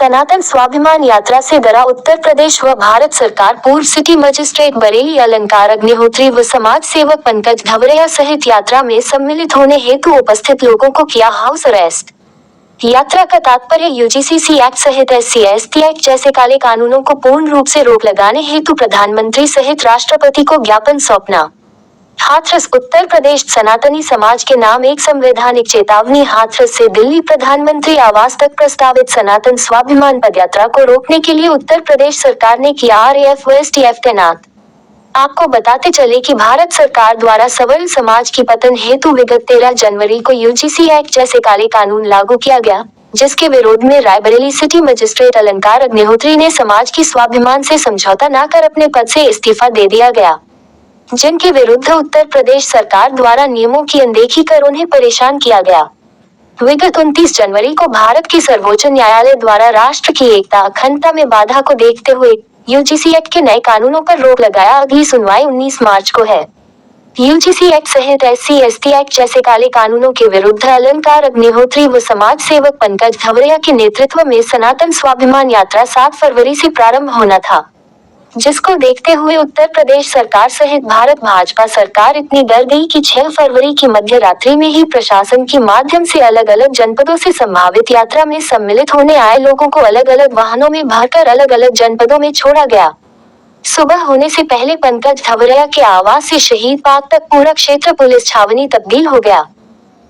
सनातन स्वाभिमान यात्रा से डरा उत्तर प्रदेश व भारत सरकार। पूर्व सिटी मजिस्ट्रेट बरेली अलंकार अग्निहोत्री व समाज सेवक पंकज धवरिया सहित यात्रा में सम्मिलित होने हेतु उपस्थित लोगों को किया हाउस अरेस्ट। यात्रा का तात्पर्य यूजीसी एक्ट सहित SC/ST एक्ट जैसे काले कानूनों को पूर्ण रूप से रोक लगाने हेतु प्रधानमंत्री सहित राष्ट्रपति को ज्ञापन सौंपना। हाथरस उत्तर प्रदेश सनातनी समाज के नाम एक संवैधानिक चेतावनी। हाथरस से दिल्ली प्रधानमंत्री आवास तक प्रस्तावित सनातन स्वाभिमान पदयात्रा को रोकने के लिए उत्तर प्रदेश सरकार ने किया RAF व STF तैनात। आपको बताते चले कि भारत सरकार द्वारा सवर्ण समाज की पतन हेतु विगत 13 जनवरी को यूजीसी एक्ट जैसे काले कानून लागू किया गया, जिसके विरोध में रायबरेली सिटी मजिस्ट्रेट अलंकार अग्निहोत्री ने समाज की स्वाभिमान से समझौता न कर अपने पद से इस्तीफा दे दिया गया, जिनके विरुद्ध उत्तर प्रदेश सरकार द्वारा नियमों की अनदेखी कर उन्हें परेशान किया गया। विगत 29 जनवरी को भारत के सर्वोच्च न्यायालय द्वारा राष्ट्र की एकता अखंडता में बाधा को देखते हुए यूजीसी एक्ट के नए कानूनों पर रोक लगाया। अगली सुनवाई 19 मार्च को है। यूजीसी एक्ट सहित SC/ST एक्ट जैसे काले कानूनों के विरुद्ध अलंकार अग्निहोत्री व समाज सेवक पंकज धवरिया के नेतृत्व में सनातन स्वाभिमान यात्रा 7 फरवरी से प्रारंभ होना था, जिसको देखते हुए उत्तर प्रदेश सरकार सहित भारत भाजपा सरकार इतनी डर गई कि 6 फरवरी की मध्य रात्रि में ही प्रशासन के माध्यम से अलग अलग जनपदों से संभावित यात्रा में सम्मिलित होने आए लोगों को अलग अलग वाहनों में भरकर अलग अलग जनपदों में छोड़ा गया। सुबह होने से पहले पंकज धवरिया के आवास से शहीद पार्क तक पूरा क्षेत्र पुलिस छावनी तब्दील हो गया।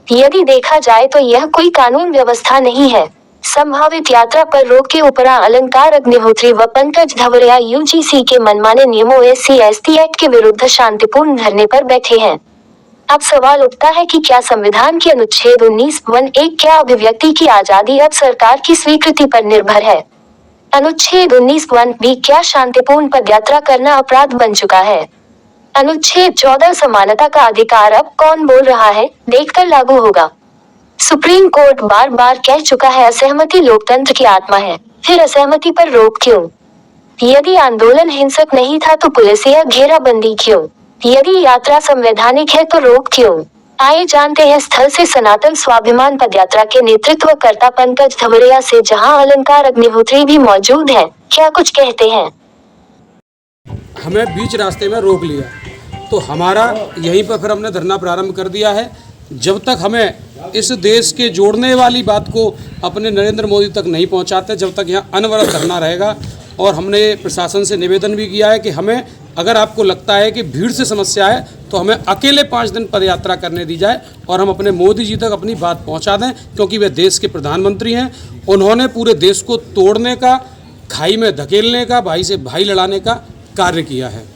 यदि देखा जाए तो यह कोई कानून व्यवस्था नहीं है। संभावित यात्रा पर रोक के उपरांत अलंकार अग्निहोत्री व पंकज धवरिया यूजीसी के मनमाने नियमों SC/ST एक्ट के विरुद्ध शांतिपूर्ण धरने पर बैठे हैं। अब सवाल उठता है कि क्या संविधान के अनुच्छेद 19(1) क्या अभिव्यक्ति की आजादी अब सरकार की स्वीकृति पर निर्भर है? अनुच्छेद 19(1)(b) क्या शांतिपूर्ण पदयात्रा करना अपराध बन चुका है? अनुच्छेद 14 समानता का अधिकार अब कौन बोल रहा है, देखकर लागू होगा। सुप्रीम कोर्ट बार बार कह चुका है असहमति लोकतंत्र की आत्मा है, फिर असहमति पर रोक क्यों? यदि आंदोलन हिंसक नहीं था तो पुलिस या घेराबंदी क्यों? यदि यात्रा संवैधानिक है तो रोक क्यों? आइए जानते हैं स्थल से सनातन स्वाभिमान पदयात्रा के नेतृत्व करता पंकज धवरिया से, जहां अलंकार अग्निहोत्री भी मौजूद है, क्या कुछ कहते हैं। हमें बीच रास्ते में रोक लिया तो हमारा यहीं पर फिर हमने धरना प्रारंभ कर दिया है। जब तक हमें इस देश के जोड़ने वाली बात को अपने नरेंद्र मोदी तक नहीं पहुंचाते, जब तक यहाँ अनवरत धरना रहेगा। और हमने प्रशासन से निवेदन भी किया है कि हमें अगर आपको लगता है कि भीड़ से समस्या है तो हमें अकेले 5 दिन पदयात्रा करने दी जाए और हम अपने मोदी जी तक अपनी बात पहुंचा दें, क्योंकि वे देश के प्रधानमंत्री हैं। उन्होंने पूरे देश को तोड़ने का, खाई में धकेलने का, भाई से भाई लड़ाने का कार्य किया है।